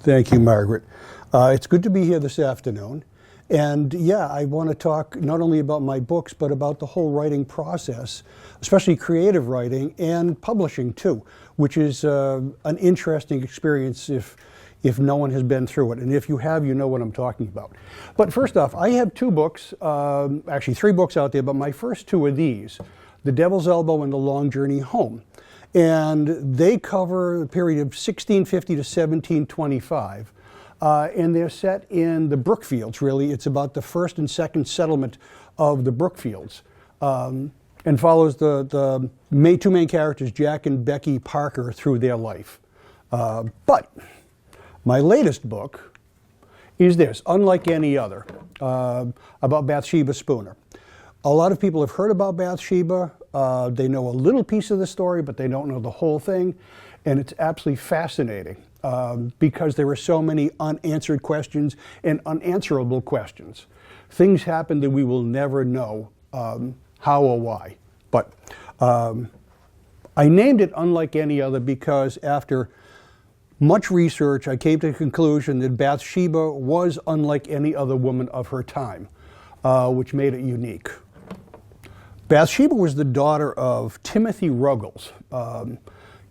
Thank you, Margaret. It's good to be here this afternoon. And yeah, I want to talk not only about my books, but about the whole writing process, especially creative writing and publishing too, which is an interesting experience if no one has been through it. And if you have, you know what I'm talking about. But first off, I have two books, actually three books out there, but my first two are these, The Devil's Elbow and The Long Journey Home. And they cover the period of 1650 to 1725. And they're set in the Brookfields, really. It's about the first and second settlement of the Brookfields. And follows the two main characters, Jack and Becky Parker, through their life. But my latest book is this, Unlike Any Other, about Bathsheba Spooner. A lot of people have heard about Bathsheba. They know a little piece of the story, but they don't know the whole thing. And it's absolutely fascinating because there are so many unanswered questions and unanswerable questions. Things happen that we will never know how or why. But I named it Unlike Any Other because after much research, I came to the conclusion that Bathsheba was unlike any other woman of her time, which made it unique. Bathsheba was the daughter of Timothy Ruggles.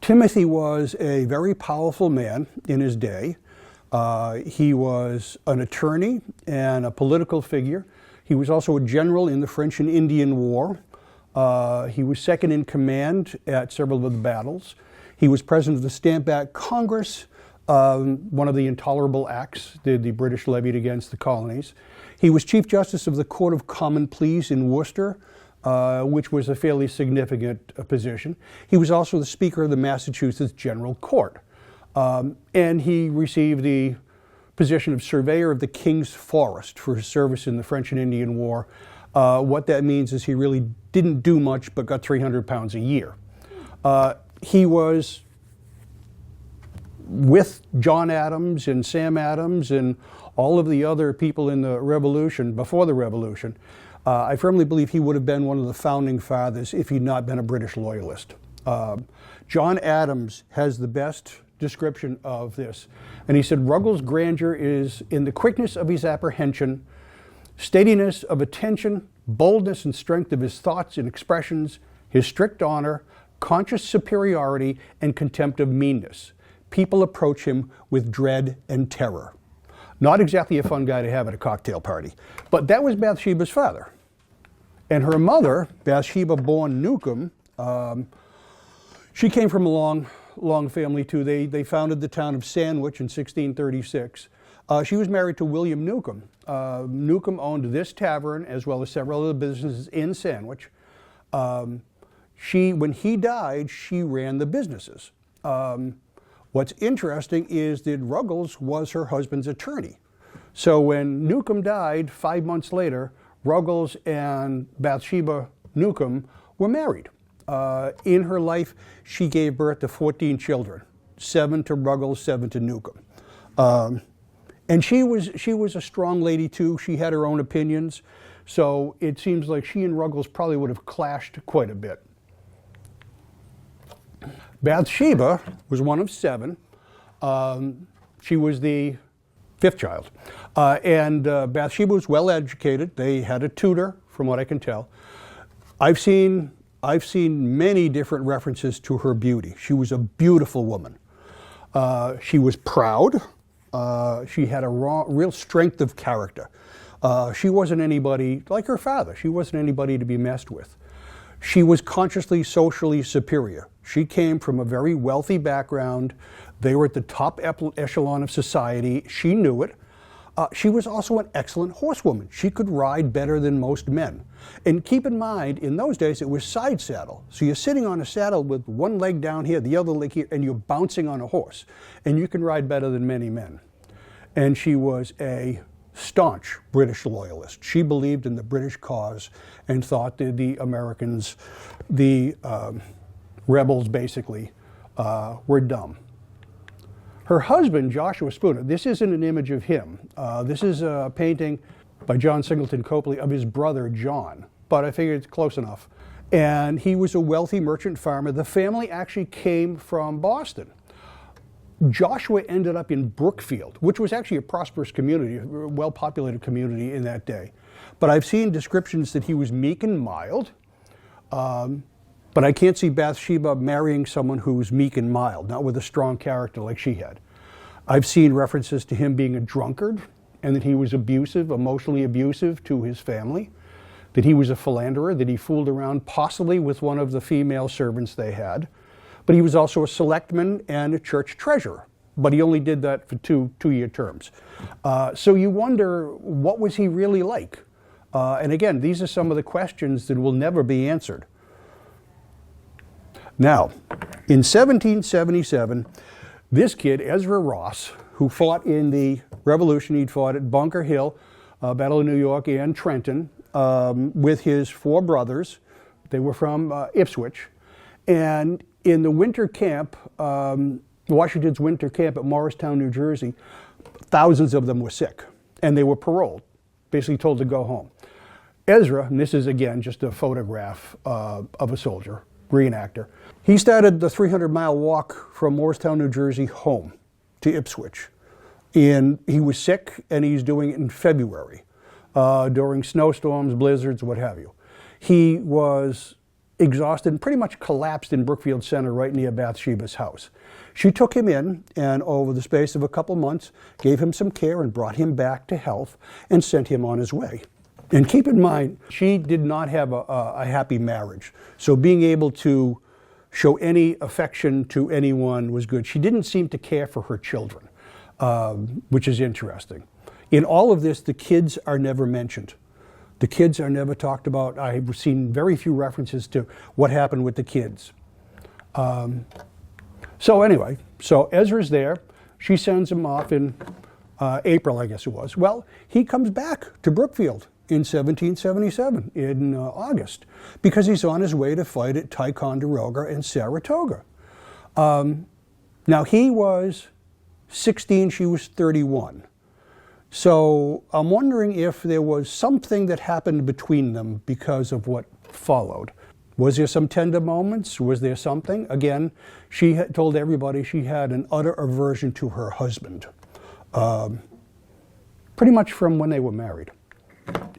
Timothy was a very powerful man in his day. He was an attorney and a political figure. He was also a general in the French and Indian War. He was second in command at several of the battles. He was president of the Stamp Act Congress, one of the intolerable acts that the British levied against the colonies. He was Chief Justice of the Court of Common Pleas in Worcester, which was a fairly significant position. He was also the Speaker of the Massachusetts General Court. And he received the position of Surveyor of the King's Forest for his service in the French and Indian War. What that means is he really didn't do much but got 300 pounds a year. He was with John Adams and Sam Adams and all of the other people in the Revolution, before the Revolution. I firmly believe he would have been one of the founding fathers if he'd not been a British loyalist. John Adams has the best description of this. And he said, Ruggles' grandeur is in the quickness of his apprehension, steadiness of attention, boldness and strength of his thoughts and expressions, his strict honor, conscious superiority, and contempt of meanness. People approach him with dread and terror. Not exactly a fun guy to have at a cocktail party. But that was Bathsheba's father. And her mother, Bathsheba born Newcomb, she came from a long family too. They founded the town of Sandwich in 1636. She was married to William Newcomb. Newcomb owned this tavern as well as several other businesses in Sandwich. When he died, she ran the businesses. What's interesting is that Ruggles was her husband's attorney. So when Newcomb died, 5 months later, Ruggles and Bathsheba Newcomb were married. In her life, she gave birth to 14 children, 7 to Ruggles, 7 to Newcomb. And she was a strong lady too. She had her own opinions. So it seems like she and Ruggles probably would have clashed quite a bit. Bathsheba was one of 7. She was the 5th child. And Bathsheba was well educated. They had a tutor, from what I can tell. I've seen many different references to her beauty. She was a beautiful woman. She was proud. She had a real strength of character. She wasn't anybody, like her father, she wasn't anybody to be messed with. She was consciously socially superior. She came from a very wealthy background. They were at the top echelon of society. She knew it. She was also an excellent horsewoman. She could ride better than most men. And keep in mind, in those days, it was side saddle. So you're sitting on a saddle with one leg down here, the other leg here, and you're bouncing on a horse. And you can ride better than many men. And she was a staunch British loyalist. She believed in the British cause and thought that the Americans, the rebels basically, were dumb. Her husband, Joshua Spooner, this isn't an image of him. This is a painting by John Singleton Copley of his brother, John. But I figured it's close enough. And he was a wealthy merchant farmer. The family actually came from Boston. Joshua ended up in Brookfield, which was actually a prosperous community, a well-populated community in that day. But I've seen descriptions that he was meek and mild, but I can't see Bathsheba marrying someone who's meek and mild, not with a strong character like she had. I've seen references to him being a drunkard, and that he was abusive, emotionally abusive to his family, that he was a philanderer, that he fooled around possibly with one of the female servants they had. But he was also a selectman and a church treasurer. But he only did that for two-year terms. So you wonder, what was he really like? And again, these are some of the questions that will never be answered. Now, in 1777, this kid, Ezra Ross, who fought in the Revolution, he'd fought at Bunker Hill, Battle of New York, and Trenton, with his 4 brothers. They were from Ipswich. And in the winter camp, Washington's winter camp at Morristown, New Jersey, thousands of them were sick, and they were paroled, basically told to go home. Ezra, and this is again just a photograph of a soldier, reenactor, he started the 300-mile walk from Morristown, New Jersey home to Ipswich. And he was sick, and he's doing it in February, during snowstorms, blizzards, what have you. He was exhausted and pretty much collapsed in Brookfield Center right near Bathsheba's house. She took him in, and over the space of a couple months, gave him some care and brought him back to health and sent him on his way. And keep in mind, she did not have a happy marriage. So being able to show any affection to anyone was good. She didn't seem to care for her children, which is interesting. In all of this, the kids are never mentioned. The kids are never talked about. I've seen very few references to what happened with the kids. So anyway, so Ezra's there. She sends him off in April, I guess it was. Well, he comes back to Brookfield in 1777, in August, because he's on his way to fight at Ticonderoga and Saratoga. Now, he was 16, she was 31. So I'm wondering if there was something that happened between them because of what followed. Was there some tender moments? Was there something? Again, she had told everybody she had an utter aversion to her husband, pretty much from when they were married.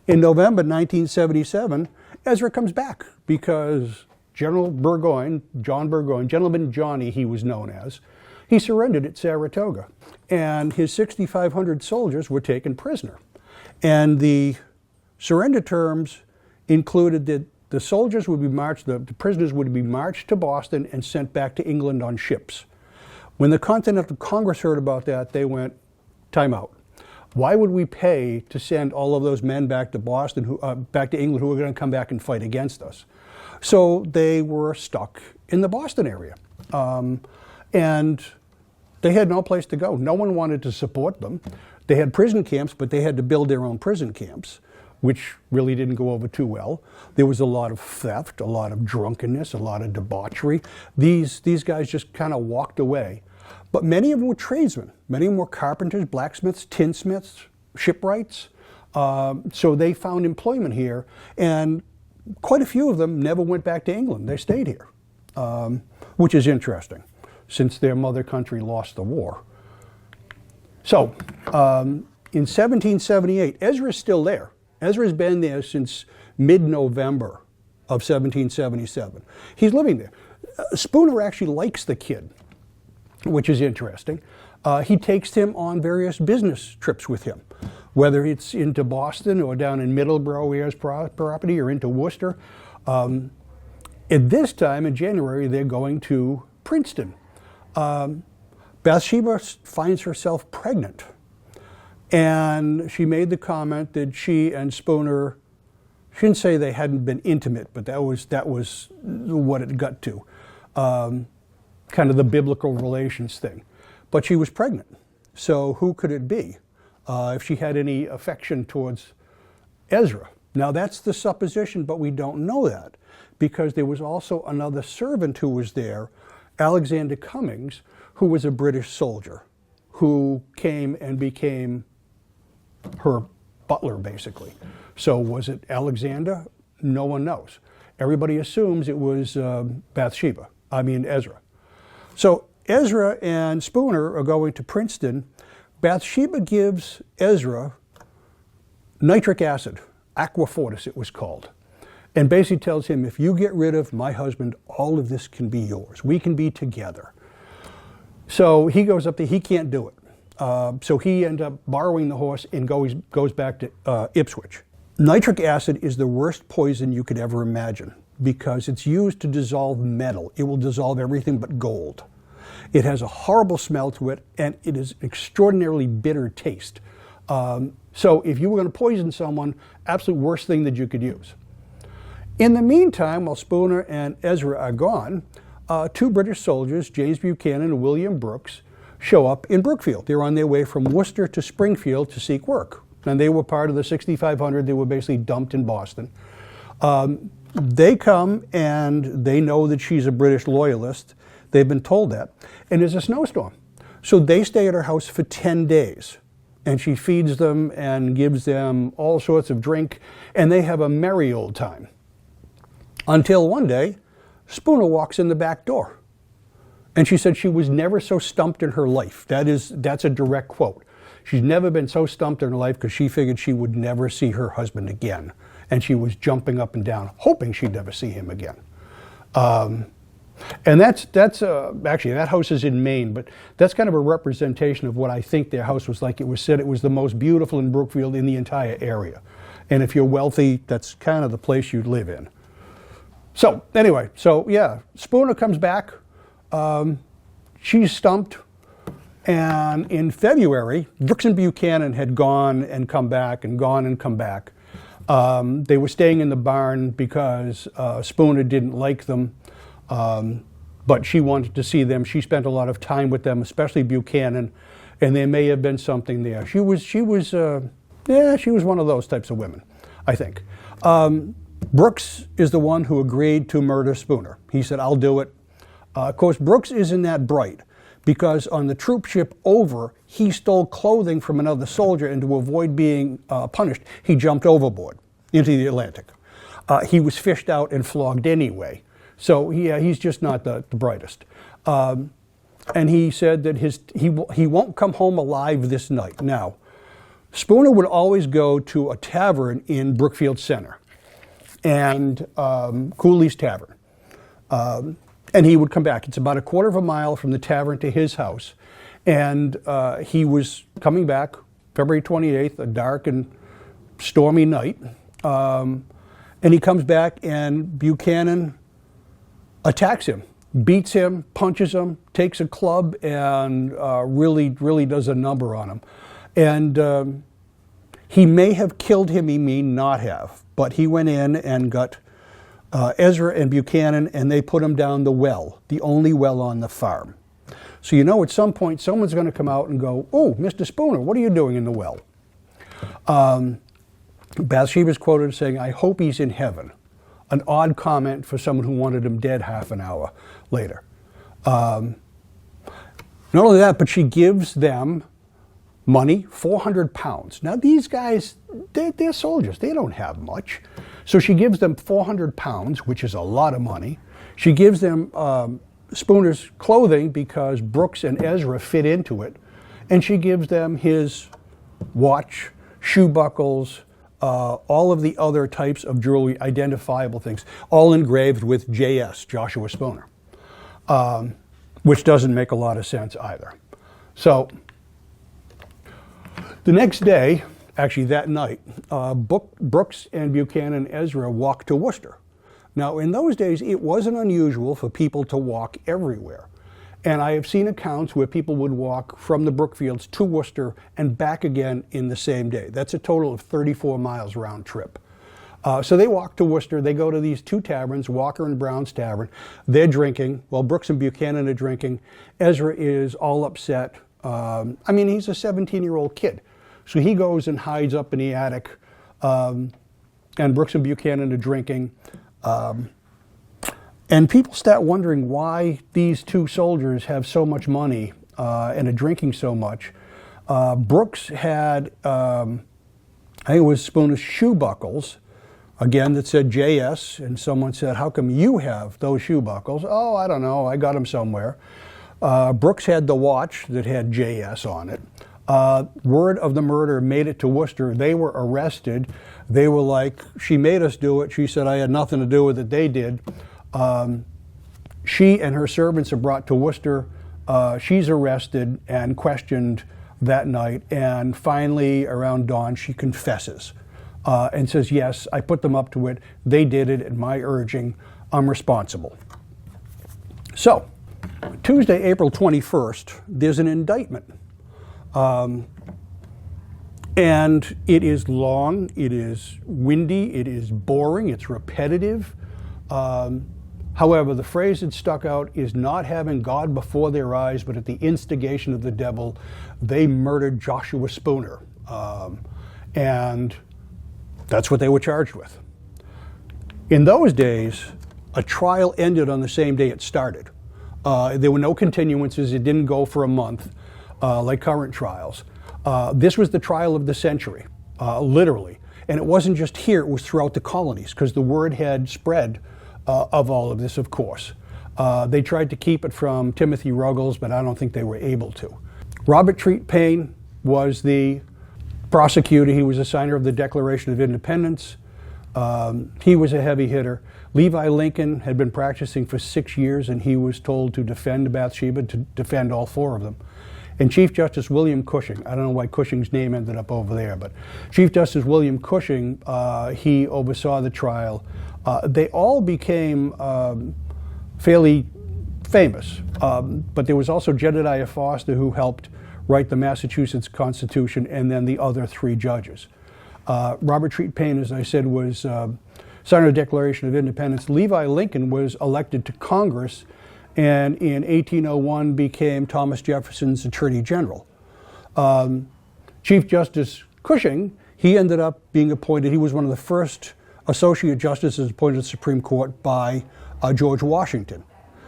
In November 1977, Ezra comes back because General Burgoyne, John Burgoyne, Gentleman Johnny he was known as, he surrendered at Saratoga, and his 6,500 soldiers were taken prisoner. And the surrender terms included that the soldiers would be marched, the prisoners would be marched to Boston and sent back to England on ships. When the Continental Congress heard about that, they went, time out. Why would we pay to send all of those men back to Boston, back to England, who were going to come back and fight against us? So they were stuck in the Boston area. And they had no place to go. No one wanted to support them. They had prison camps, but they had to build their own prison camps, which really didn't go over too well. There was a lot of theft, a lot of drunkenness, a lot of debauchery. These guys just kind of walked away. But many of them were tradesmen. Many of them were carpenters, blacksmiths, tinsmiths, shipwrights. So they found employment here, and quite a few of them never went back to England. They stayed here, which is interesting, since their mother country lost the war. So in 1778, Ezra's still there. Ezra's been there since mid-November of 1777. He's living there. Spooner actually likes the kid, which is interesting. He takes him on various business trips with him, whether it's into Boston or down in Middleborough, Ayers property, or into Worcester. At this time, in January, they're going to Princeton. Bathsheba finds herself pregnant, and she made the comment that she and Spooner, she didn't say they hadn't been intimate, but that was what it got to, kind of the biblical relations thing. But she was pregnant, so who could it be if she had any affection towards Ezra? Now that's the supposition, but we don't know that, because there was also another servant who was there, Alexander Cummings, who was a British soldier, who came and became her butler, basically. So was it Alexander? No one knows. Everybody assumes it was Ezra. So Ezra and Spooner are going to Princeton. Bathsheba gives Ezra nitric acid, aqua fortis it was called, and basically tells him, if you get rid of my husband, all of this can be yours. We can be together. So he goes up there, he can't do it. So he ends up borrowing the horse and goes back to Ipswich. Nitric acid is the worst poison you could ever imagine because it's used to dissolve metal. It will dissolve everything but gold. It has a horrible smell to it, and it is extraordinarily bitter taste. So if you were going to poison someone, absolute worst thing that you could use. In the meantime, while Spooner and Ezra are gone, two British soldiers, James Buchanan and William Brooks, show up in Brookfield. They're on their way from Worcester to Springfield to seek work. And they were part of the 6,500. They were basically dumped in Boston. They come and they know that she's a British loyalist. They've been told that. And there's a snowstorm. So they stay at her house for 10 days. And she feeds them and gives them all sorts of drink. And they have a merry old time. Until one day, Spooner walks in the back door. And she said she was never so stumped in her life. That's a direct quote. She's never been so stumped in her life because she figured she would never see her husband again. And she was jumping up and down, hoping she'd never see him again. And that's actually, that house is in Maine, but that's kind of a representation of what I think their house was like. It was said it was the most beautiful in Brookfield in the entire area. And if you're wealthy, that's kind of the place you'd live in. So anyway, yeah, Spooner comes back. She's stumped. And in February, Brooks and Buchanan had gone and come back and gone and come back. They were staying in the barn because Spooner didn't like them, but she wanted to see them. She spent a lot of time with them, especially Buchanan, and there may have been something there. She was one of those types of women, I think. Brooks is the one who agreed to murder Spooner. He said, "I'll do it." Of course, Brooks isn't that bright, because on the troop ship over, he stole clothing from another soldier, and to avoid being punished, he jumped overboard into the Atlantic. He was fished out and flogged anyway, so he's just not the brightest. And he said that he won't come home alive this night. Now, Spooner would always go to a tavern in Brookfield Center, and Cooley's Tavern. And he would come back. It's about a quarter of a mile from the tavern to his house. And he was coming back February 28th, a dark and stormy night. And he comes back and Buchanan attacks him, beats him, punches him, takes a club, and really does a number on him. And he may have killed him, he may not have. But he went in and got Ezra and Buchanan, and they put him down the well, the only well on the farm. So you know at some point someone's going to come out and go, "Oh, Mr. Spooner, what are you doing in the well?" Bathsheba's quoted as saying, "I hope he's in heaven." An odd comment for someone who wanted him dead half an hour later. Not only that, but she gives them money, 400 pounds. Now these guys, they're soldiers. They don't have much. So she gives them 400 pounds, which is a lot of money. She gives them Spooner's clothing because Brooks and Ezra fit into it. And she gives them his watch, shoe buckles, all of the other types of jewelry, identifiable things, all engraved with J.S., Joshua Spooner, which doesn't make a lot of sense either. So the next day, actually that night, Brooks and Buchanan and Ezra walked to Worcester. Now, in those days, it wasn't unusual for people to walk everywhere. And I have seen accounts where people would walk from the Brookfields to Worcester and back again in the same day. That's a total of 34 miles round trip. So they walk to Worcester. They go to these two taverns, Walker and Brown's Tavern. They're drinking. While Brooks and Buchanan are drinking, Ezra is all upset. He's a 17-year-old kid. So he goes and hides up in the attic, and Brooks and Buchanan are drinking. And people start wondering why these two soldiers have so much money and are drinking so much. Brooks had, I think it was Spooner's shoe buckles, again, that said JS, and someone said, "How come you have those shoe buckles?" "Oh, I don't know, I got them somewhere." Brooks had the watch that had JS on it. Word of the murder made it to Worcester. They were arrested. They were like, she made us do it. She said, I had nothing to do with it. They did. She and her servants are brought to Worcester. She's arrested and questioned that night. And finally, around dawn, she confesses and says, yes, I put them up to it. They did it at my urging. I'm responsible. So, Tuesday, April 21st, there's an indictment. And it is long, it is windy, it is boring, it's repetitive. However, the phrase that stuck out is not having God before their eyes, but at the instigation of the devil, they murdered Joshua Spooner. And that's what they were charged with. In those days, a trial ended on the same day it started. There were no continuances, it didn't go for a month. Like current trials. This was the trial of the century, literally. And it wasn't just here, it was throughout the colonies, because the word had spread of all of this, of course. They tried to keep it from Timothy Ruggles, but I don't think they were able to. Robert Treat Paine was the prosecutor. He was a signer of the Declaration of Independence. He was a heavy hitter. Levi Lincoln had been practicing for 6 years, and he was told to defend Bathsheba, to defend all 4 of them. And Chief Justice William Cushing, I don't know why Cushing's name ended up over there, but Chief Justice William Cushing, he oversaw the trial. They all became fairly famous, but there was also Jedediah Foster, who helped write the Massachusetts Constitution, and then the other 3 judges. Robert Treat Paine, as I said, was signer of the Declaration of Independence. Levi Lincoln was elected to Congress, and in 1801 became Thomas Jefferson's Attorney General. Chief Justice Cushing, he ended up being appointed, he was one of the first associate justices appointed to the Supreme Court by George Washington.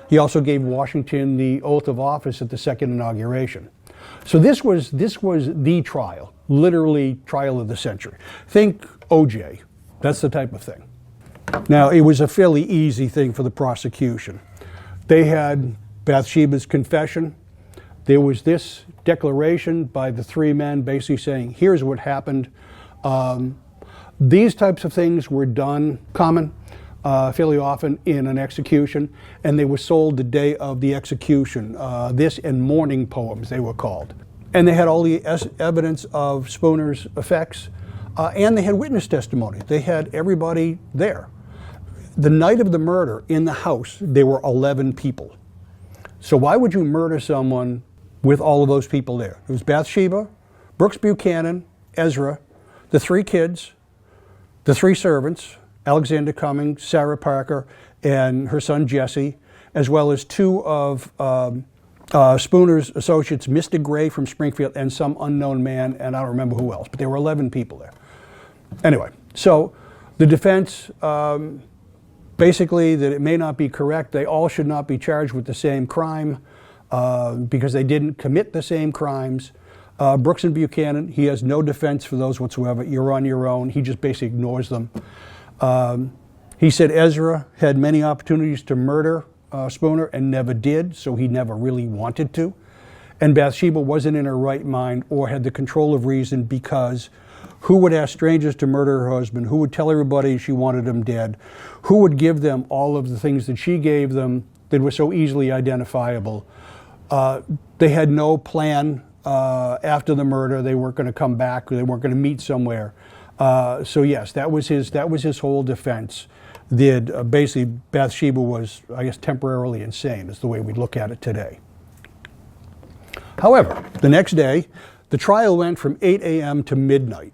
He also gave Washington the oath of office at the second inauguration. So this was the trial, literally trial of the century. Think OJ, that's the type of thing. Now, it was a fairly easy thing for the prosecution. They had Bathsheba's confession. There was this declaration by the 3 men basically saying, here's what happened. These types of things were done fairly often in an execution, and they were sold the day of the execution. This and mourning poems, they were called. And they had all the evidence of Spooner's effects, and they had witness testimony. They had everybody there. The night of the murder in the house, there were 11 people. So why would you murder someone with all of those people there? It was Bathsheba, Brooks Buchanan, Ezra, the 3 kids, the 3 servants, Alexander Cummings, Sarah Parker, and her son Jesse, as well as 2 of Spooner's associates, Mr. Gray from Springfield, and some unknown man, and I don't remember who else, but there were 11 people there. Anyway, so the defense, basically that it may not be correct, they all should not be charged with the same crime because they didn't commit the same crimes. Brooks and Buchanan, he has no defense for those whatsoever. You're on your own. He just basically ignores them. He said Ezra had many opportunities to murder Spooner and never did, so he never really wanted to. And Bathsheba wasn't in her right mind or had the control of reason, because who would ask strangers to murder her husband? Who would tell everybody she wanted him dead? Who would give them all of the things that she gave them that were so easily identifiable? They had no plan after the murder. They weren't going to come back. They weren't going to meet somewhere. So yes, that was his whole defense. Basically, Bathsheba was, I guess, temporarily insane, is the way we look at it today. However, the next day, the trial went from 8 a.m. to midnight.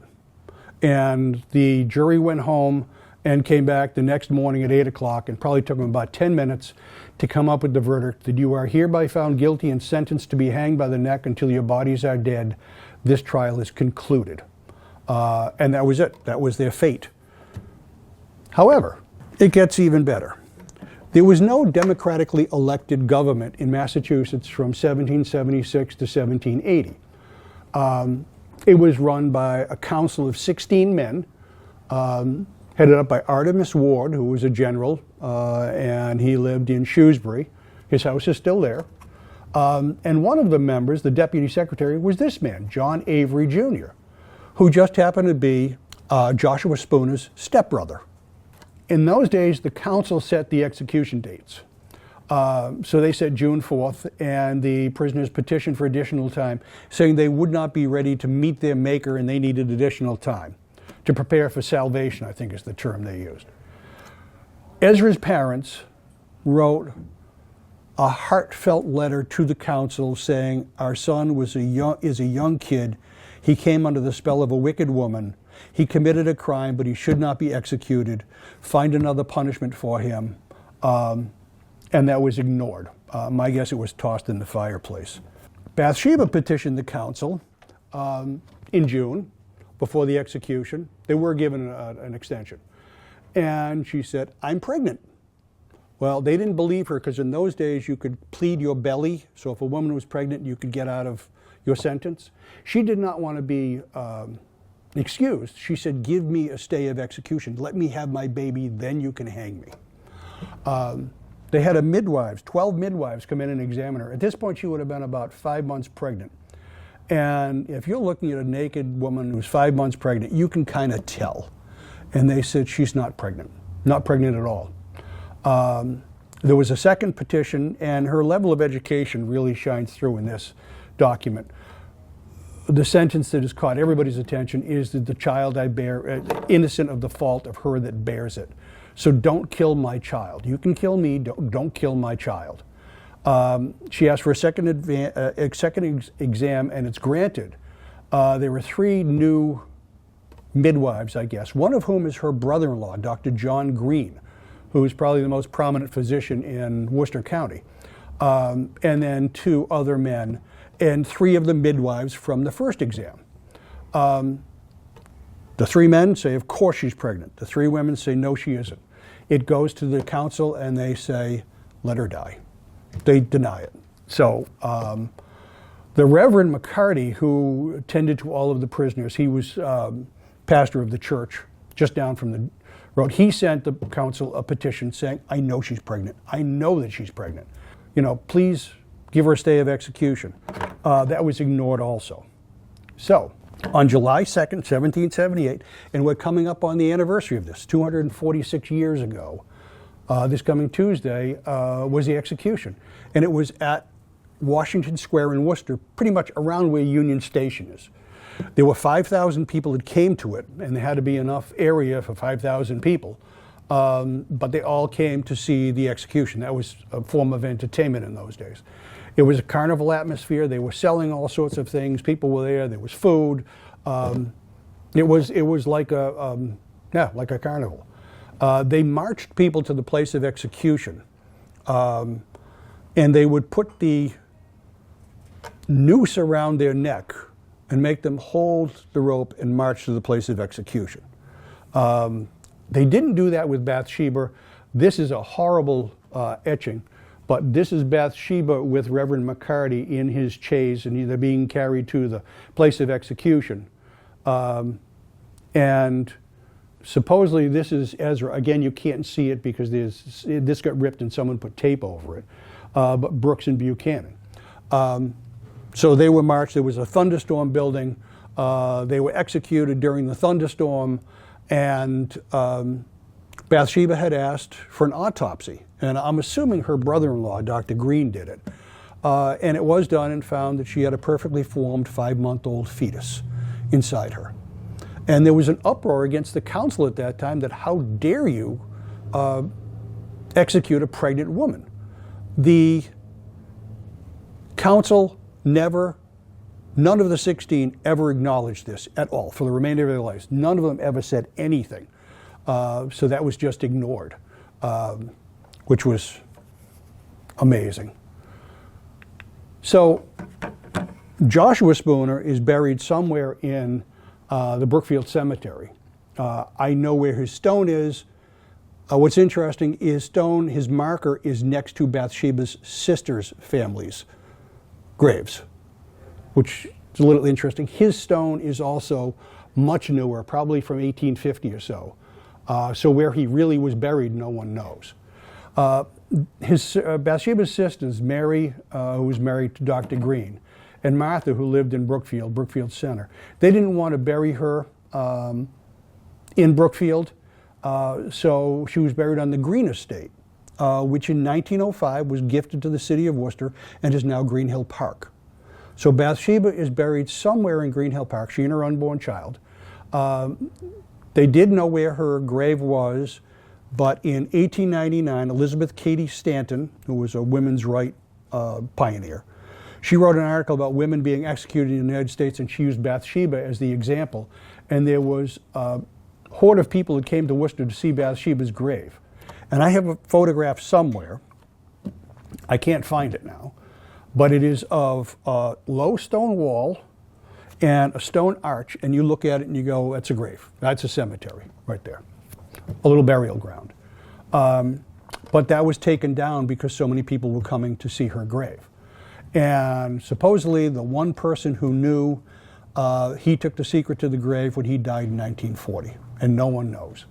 And the jury went home and came back the next morning at 8 o'clock, and probably took them about 10 minutes to come up with the verdict that you are hereby found guilty and sentenced to be hanged by the neck until your bodies are dead. This trial is concluded. And that was it. That was their fate. However, it gets even better. There was no democratically elected government in Massachusetts from 1776 to 1780. It was run by a council of 16 men, headed up by Artemus Ward, who was a general, and he lived in Shrewsbury. His house is still there. And one of the members, the deputy secretary, was this man, John Avery Jr., who just happened to be Joshua Spooner's stepbrother. In those days, the council set the execution dates. So they set June 4th, and the prisoners petitioned for additional time, saying they would not be ready to meet their maker and they needed additional time to prepare for salvation, I think is the term they used. Ezra's parents wrote a heartfelt letter to the council saying, our son is a young kid. He came under the spell of a wicked woman. He committed a crime, but he should not be executed. Find another punishment for him. And that was ignored. My guess it was tossed in the fireplace. Bathsheba petitioned the council in June before the execution. They were given an extension. And she said, I'm pregnant. Well, they didn't believe her because in those days you could plead your belly. So if a woman was pregnant, you could get out of your sentence. She did not want to be excused. She said, give me a stay of execution. Let me have my baby, then you can hang me. They had 12 midwives come in and examine her. At this point, she would have been about 5 months pregnant. And if you're looking at a naked woman who's 5 months pregnant, you can kind of tell. And they said, she's not pregnant at all. There was a second petition, and her level of education really shines through in this document. The sentence that has caught everybody's attention is that the child I bear, innocent of the fault of her that bears it. So don't kill my child. You can kill me, don't kill my child. She asked for a second exam, and it's granted. There were 3 new midwives, I guess, one of whom is her brother-in-law, Dr. John Green, who is probably the most prominent physician in Worcester County, and then 2 other men, and 3 of the midwives from the first exam. The 3 men say, of course she's pregnant. The 3 women say, no, she isn't. It goes to the council, and they say, let her die. They deny it. So the Reverend McCarty, who tended to all of the prisoners, he was pastor of the church just down from the road. He sent the council a petition saying, I know she's pregnant. I know that she's pregnant. You know, please give her a stay of execution. That was ignored also. So on July 2nd, 1778, and we're coming up on the anniversary of this, 246 years ago, this coming Tuesday, was the execution. And it was at Washington Square in Worcester, pretty much around where Union Station is. There were 5,000 people that came to it, and there had to be enough area for 5,000 people. But they all came to see the execution. That was a form of entertainment in those days. It was a carnival atmosphere. They were selling all sorts of things. People were there. There was food. It was like a carnival. They marched people to the place of execution, and they would put the noose around their neck and make them hold the rope and march to the place of execution. They didn't do that with Bathsheba. This is a horrible etching, but this is Bathsheba with Reverend McCarty in his chaise, and they're being carried to the place of execution. And supposedly this is Ezra. Again, you can't see it because this got ripped and someone put tape over it, but Brooks and Buchanan. So they were marched. There was a thunderstorm building. They were executed during the thunderstorm, and Bathsheba had asked for an autopsy. And I'm assuming her brother-in-law, Dr. Green, did it. And it was done and found that she had a perfectly formed 5-month-old fetus inside her. And there was an uproar against the council at that time that how dare you execute a pregnant woman. The council none of the 16 ever acknowledged this at all for the remainder of their lives. None of them ever said anything. So that was just ignored, which was amazing. So Joshua Spooner is buried somewhere in the Brookfield Cemetery. I know where his stone is. What's interesting is his marker is next to Bathsheba's sister's family's graves, which is a little interesting. His stone is also much newer, probably from 1850 or so. So where he really was buried, no one knows. Bathsheba's sisters, Mary, who was married to Dr. Green, and Martha, who lived in Brookfield Center, they didn't want to bury her in Brookfield, so she was buried on the Green estate, which in 1905 was gifted to the city of Worcester and is now Green Hill Park. So Bathsheba is buried somewhere in Green Hill Park, she and her unborn child. They did know where her grave was, but in 1899, Elizabeth Cady Stanton, who was a women's right pioneer, she wrote an article about women being executed in the United States, and she used Bathsheba as the example. And there was a horde of people who came to Worcester to see Bathsheba's grave. And I have a photograph somewhere. I can't find it now. But it is of a low stone wall and a stone arch, and you look at it and you go, that's a grave. That's a cemetery right there. A little burial ground. But that was taken down because so many people were coming to see her grave. And supposedly the one person who knew, he took the secret to the grave when he died in 1940, and no one knows.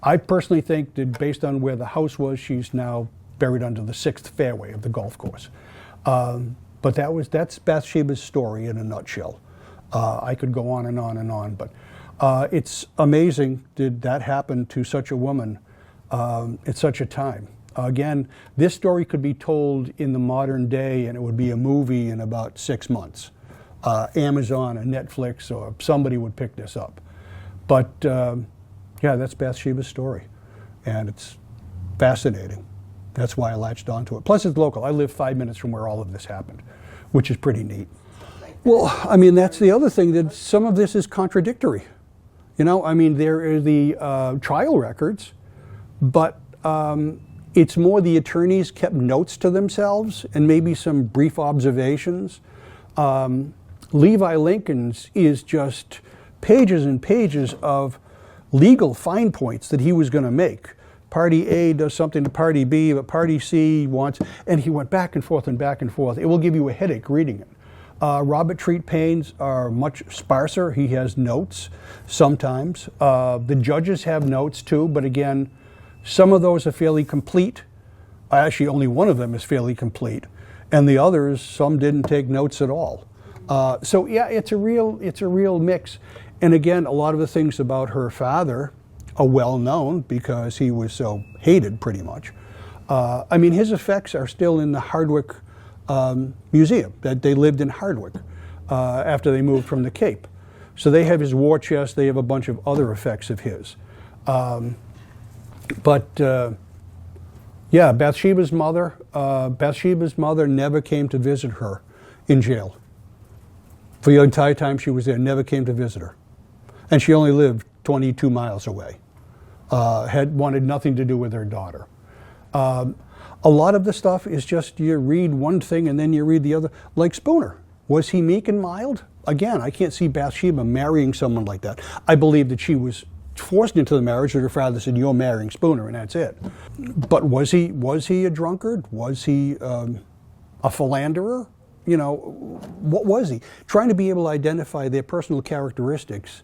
I personally think that based on where the house was, she's now buried under the 6th fairway of the golf course. But that's Bathsheba's story in a nutshell. I could go on and on and on, but it's amazing did that happen to such a woman at such a time. Again, this story could be told in the modern day and it would be a movie in about 6 months. Amazon or Netflix or somebody would pick this up. But yeah, that's Bathsheba's story, and it's fascinating. That's why I latched onto it. Plus it's local. I live 5 minutes from where all of this happened, which is pretty neat. Well, I mean, that's the other thing, that some of this is contradictory. You know, I mean, there are the trial records, but it's more the attorneys kept notes to themselves and maybe some brief observations. Levi Lincoln's is just pages and pages of legal fine points that he was going to make. Party A does something to Party B, but Party C wants, and he went back and forth and back and forth. It will give you a headache reading it. Robert Treat Payne's are much sparser. He has notes sometimes. The judges have notes too, but again, some of those are fairly complete. Actually, only one of them is fairly complete, and the others, some didn't take notes at all. So yeah, it's a real mix. And again, a lot of the things about her father are well known because he was so hated, pretty much. I mean, his effects are still in the Hardwick Museum. That they lived in Hardwick after they moved from the Cape. So they have his war chest. They have a bunch of other effects of his. Yeah, Bathsheba's mother never came to visit her in jail. For the entire time she was there, never came to visit her. And she only lived 22 miles away. Wanted nothing to do with her daughter. A lot of the stuff is just you read one thing and then you read the other. Like Spooner. Was he meek and mild? Again, I can't see Bathsheba marrying someone like that. I believe that she was forced into the marriage that her father said, you're marrying Spooner, and that's it. But was he a drunkard? Was he a philanderer? You know, what was he? Trying to be able to identify their personal characteristics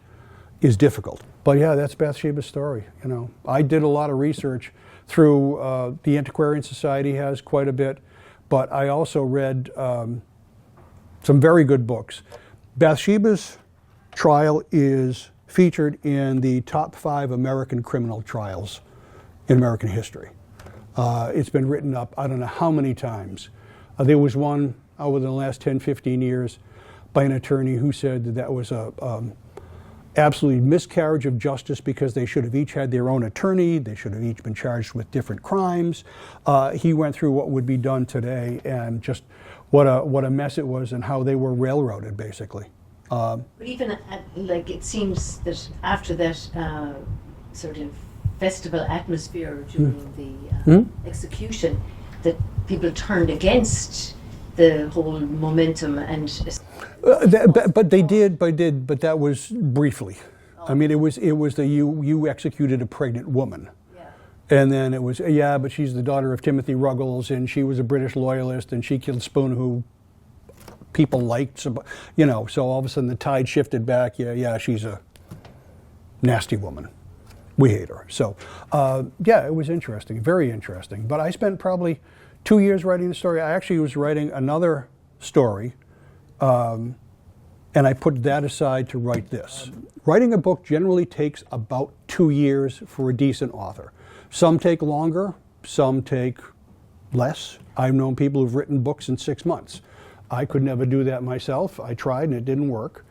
is difficult. But yeah, that's Bathsheba's story. You know, I did a lot of research through the Antiquarian Society has quite a bit, but I also read some very good books. Bathsheba's trial is featured in the top 5 American criminal trials in American history. It's been written up I don't know how many times. There was one within the last 10, 15 years by an attorney who said that that was a absolutely miscarriage of justice because they should have each had their own attorney, they should have each been charged with different crimes. He went through what would be done today and just what a mess it was and how they were railroaded, basically. But even like it seems that after that sort of festival atmosphere during the execution, that people turned against the whole momentum and. But that was briefly. Oh. I mean, it was the you executed a pregnant woman. Yeah. And then it was, yeah, but she's the daughter of Timothy Ruggles, and she was a British loyalist, and she killed Spooner, who people liked, you know, so all of a sudden the tide shifted back. Yeah, she's a nasty woman. We hate her. So, yeah, it was interesting, very interesting. But I spent probably 2 years writing the story. I actually was writing another story, and I put that aside to write this. Writing a book generally takes about 2 years for a decent author. Some take longer, some take less. I've known people who've written books in 6 months. I could never do that myself. I tried and it didn't work.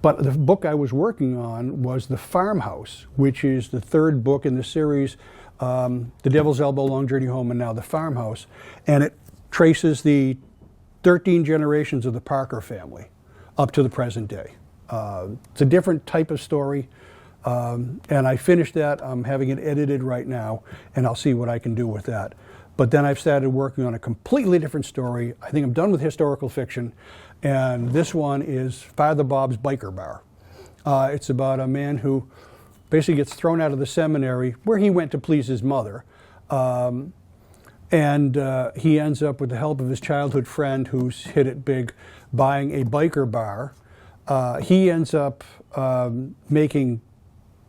But the book I was working on was The Farmhouse, which is the third book in the series, The Devil's Elbow, Long Journey Home, and now The Farmhouse. And it traces the 13 generations of the Parker family up to the present day. It's a different type of story. And I finished that. I'm having it edited right now, and I'll see what I can do with that. But then I've started working on a completely different story. I think I'm done with historical fiction, and this one is Father Bob's Biker Bar. It's about a man who basically gets thrown out of the seminary where he went to please his mother, and he ends up, with the help of his childhood friend who's hit it big, buying a biker bar. He ends up making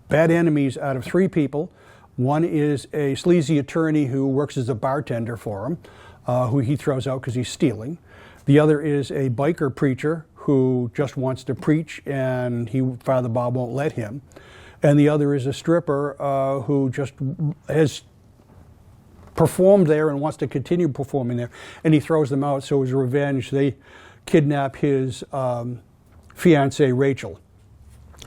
bad enemies out of 3 people. One is a sleazy attorney who works as a bartender for him, who he throws out because he's stealing. The other is a biker preacher who just wants to preach, and Father Bob won't let him. And the other is a stripper who just has performed there and wants to continue performing there, and he throws them out. So as revenge, they kidnap his fiancée, Rachel.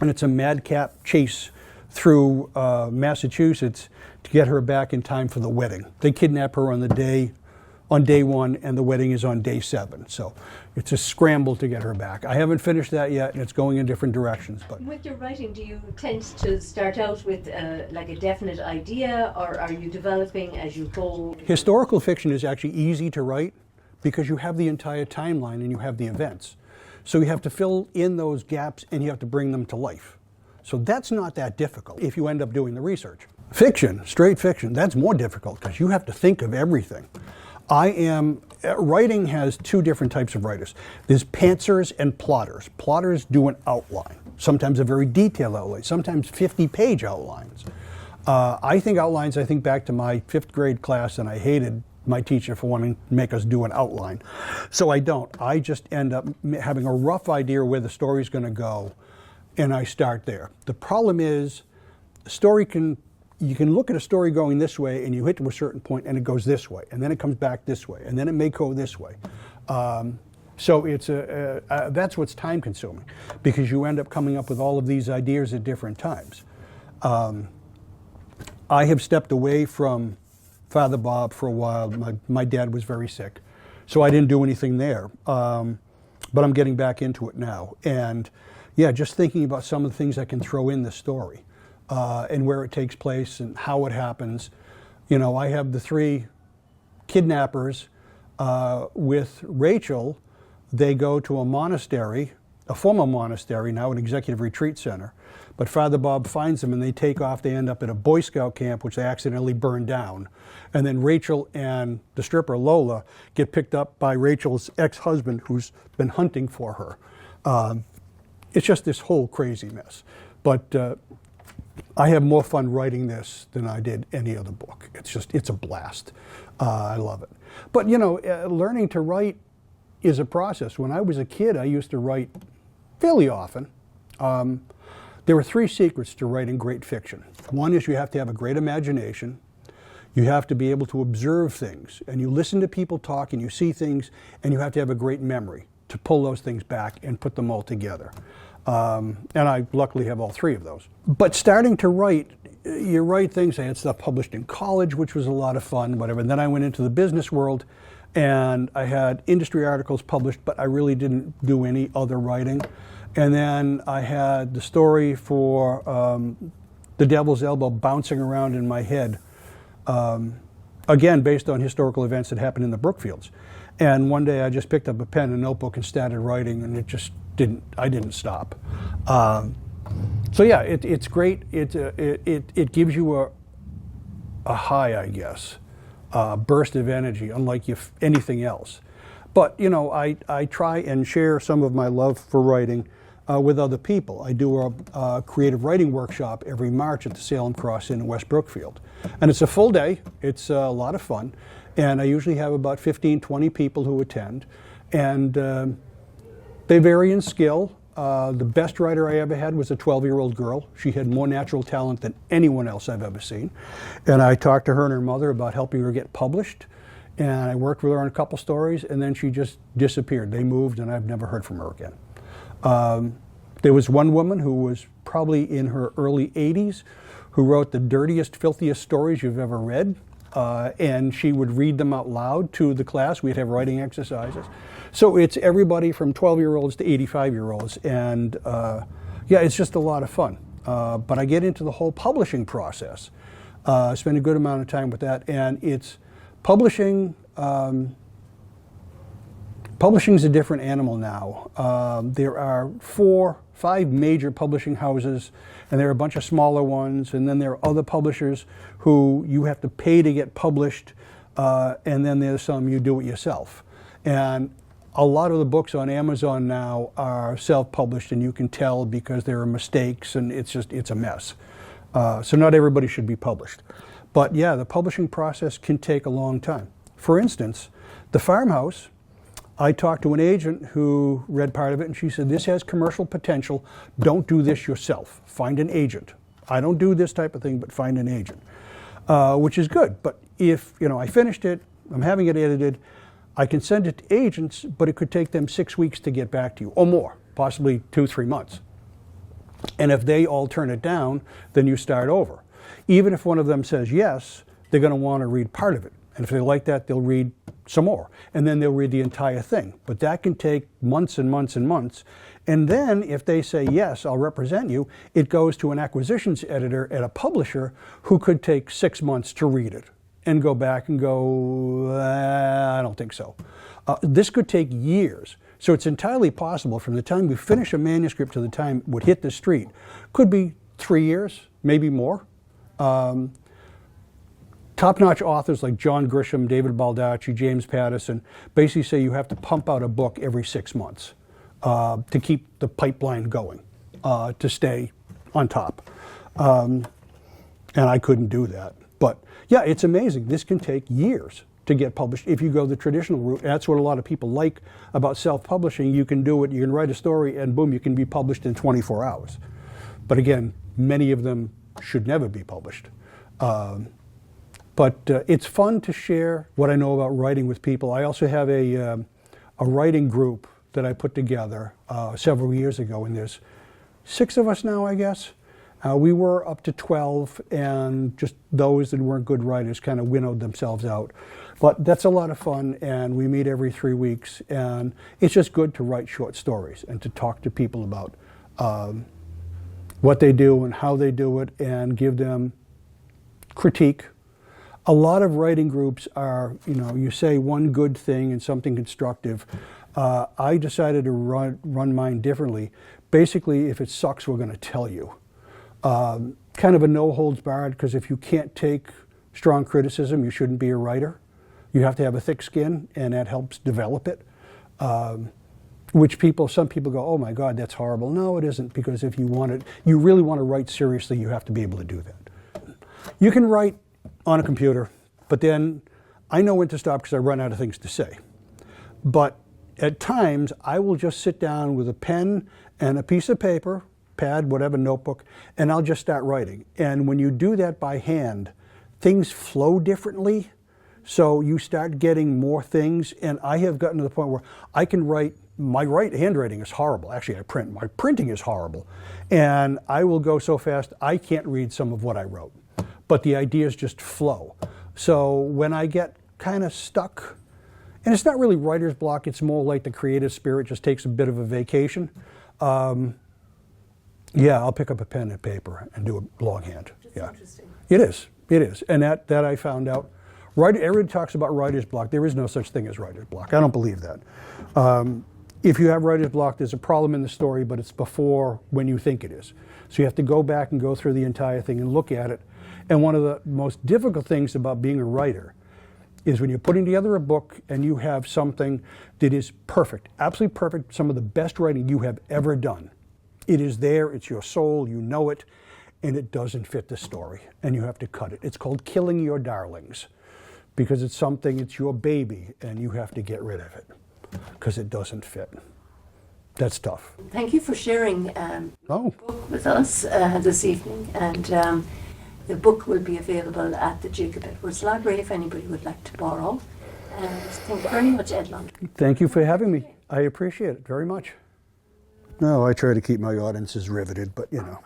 And it's a madcap chase through Massachusetts to get her back in time for the wedding. They kidnap her on day 1, and the wedding is on day 7. So it's a scramble to get her back. I haven't finished that yet, and it's going in different directions. But with your writing, do you tend to start out with like a definite idea, or are you developing as you go? Historical fiction is actually easy to write because you have the entire timeline and you have the events. So you have to fill in those gaps and you have to bring them to life. So that's not that difficult if you end up doing the research. Fiction, straight fiction, that's more difficult because you have to think of everything. Writing has 2 different types of writers. There's pantsers and plotters. Plotters do an outline, sometimes a very detailed outline, sometimes 50-page outlines. I think back to my 5th grade class, and I hated my teacher for wanting to make us do an outline. So I don't. I just end up having a rough idea where the story's going to go, and I start there. The problem is, you can look at a story going this way, and you hit to a certain point, and it goes this way, and then it comes back this way, and then it may go this way. So it's that's what's time consuming, because you end up coming up with all of these ideas at different times. I have stepped away from Father Bob for a while. My dad was very sick, so I didn't do anything there. But I'm getting back into it now. And yeah, just thinking about some of the things I can throw in the story, and where it takes place and how it happens. You know, I have the 3 kidnappers with Rachel. They go to a monastery, a former monastery, now an executive retreat center. But Father Bob finds them and they take off. They end up at a Boy Scout camp, which they accidentally burn down. And then Rachel and the stripper, Lola, get picked up by Rachel's ex-husband, who's been hunting for her. It's just this whole crazy mess. But I have more fun writing this than I did any other book. It's a blast. I love it. But you know, learning to write is a process. When I was a kid, I used to write fairly often. There are 3 secrets to writing great fiction. One is you have to have a great imagination. You have to be able to observe things, and you listen to people talk and you see things, and you have to have a great memory to pull those things back and put them all together. And I luckily have all 3 of those. But starting to write, you write things. I had stuff published in college, which was a lot of fun, whatever. And then I went into the business world, and I had industry articles published, but I really didn't do any other writing. And then I had the story for The Devil's Elbow bouncing around in my head, again, based on historical events that happened in the Brookfields. And one day I just picked up a pen and notebook and started writing, and I didn't stop. So yeah, it's great. It gives you a high, I guess, burst of energy, unlike anything else. But you know, I try and share some of my love for writing with other people. I do a creative writing workshop every March at the Salem Cross Inn in West Brookfield. And it's a full day. It's a lot of fun. And I usually have about 15, 20 people who attend. And they vary in skill. The best writer I ever had was a 12-year-old girl. She had more natural talent than anyone else I've ever seen. And I talked to her and her mother about helping her get published. And I worked with her on a couple stories, and then she just disappeared. They moved, and I've never heard from her again. There was one woman who was probably in her early 80s who wrote the dirtiest, filthiest stories you've ever read. And she would read them out loud to the class. We'd have writing exercises. So it's everybody from 12-year-olds to 85-year-olds. And yeah, it's just a lot of fun. But I get into the whole publishing process. I spend a good amount of time with that. And it's publishing. Publishing's a different animal now. There are 4, 5 major publishing houses, and there are a bunch of smaller ones, and then there are other publishers who you have to pay to get published, and then there's some you do it yourself. And a lot of the books on Amazon now are self-published, and you can tell because there are mistakes, and it's a mess. So not everybody should be published. But yeah, the publishing process can take a long time. For instance, The Farmhouse, I talked to an agent who read part of it, and she said, this has commercial potential. Don't do this yourself. Find an agent. I don't do this type of thing, but find an agent, which is good. But if I finished it, I'm having it edited, I can send it to agents, but it could take them 6 weeks to get back to you, or more, possibly 2-3 months. And if they all turn it down, then you start over. Even if one of them says yes, they're going to want to read part of it. And if they like that, they'll read some more. And then they'll read the entire thing. But that can take months and months and months. And then if they say, yes, I'll represent you, it goes to an acquisitions editor at a publisher who could take 6 months to read it and go back and go, I don't think so. This could take years. So it's entirely possible from the time we finish a manuscript to the time it would hit the street. Could be 3 years, maybe more. Top-notch authors like John Grisham, David Baldacci, James Patterson basically say you have to pump out a book every 6 months to keep the pipeline going, to stay on top. And I couldn't do that. But yeah, it's amazing. This can take years to get published if you go the traditional route. That's what a lot of people like about self-publishing. You can do it, you can write a story, and boom, you can be published in 24 hours. But again, many of them should never be published. But it's fun to share what I know about writing with people. I also have a writing group that I put together several years ago, and there's 6 of us now, I guess. We were up to 12, and just those that weren't good writers kind of winnowed themselves out. But that's a lot of fun, and we meet every 3 weeks, and it's just good to write short stories and to talk to people about what they do and how they do it, and give them critique. A lot of writing groups are, you say one good thing and something constructive. I decided to run mine differently. Basically, if it sucks, we're going to tell you. Kind of a no holds barred, because if you can't take strong criticism, you shouldn't be a writer. You have to have a thick skin, and that helps develop it. Some people go, oh my God, that's horrible. No, it isn't, because if you really want to write seriously, you have to be able to do that. You can write on a computer, but then I know when to stop because I run out of things to say. But at times, I will just sit down with a pen and a piece of paper, pad, whatever, notebook, and I'll just start writing. And when you do that by hand, things flow differently, so you start getting more things. And I have gotten to the point where I can write. My handwriting is horrible. Actually, I print. My printing is horrible. And I will go so fast, I can't read some of what I wrote. But the ideas just flow. So when I get kind of stuck, and it's not really writer's block, it's more like the creative spirit just takes a bit of a vacation. Yeah, I'll pick up a pen and paper and do it longhand. That's interesting. It is. And that I found out. Everybody talks about writer's block. There is no such thing as writer's block. I don't believe that. If you have writer's block, there's a problem in the story, but it's before when you think it is. So you have to go back and go through the entire thing and look at it. And one of the most difficult things about being a writer is when you're putting together a book and you have something that is perfect, absolutely perfect, some of the best writing you have ever done, It is there, it's your soul, you know it, and it doesn't fit the story, and you have to cut it. It's called killing your darlings, because it's something, it's your baby, and you have to get rid of it, because it doesn't fit. That's tough. Thank you for sharing the book with us this evening, and the book will be available at the Jacob Edwards Library if anybody would like to borrow. And thank you very much, Ed Londergan. Thank you for having me. I appreciate it very much. No, I try to keep my audiences riveted, but you know.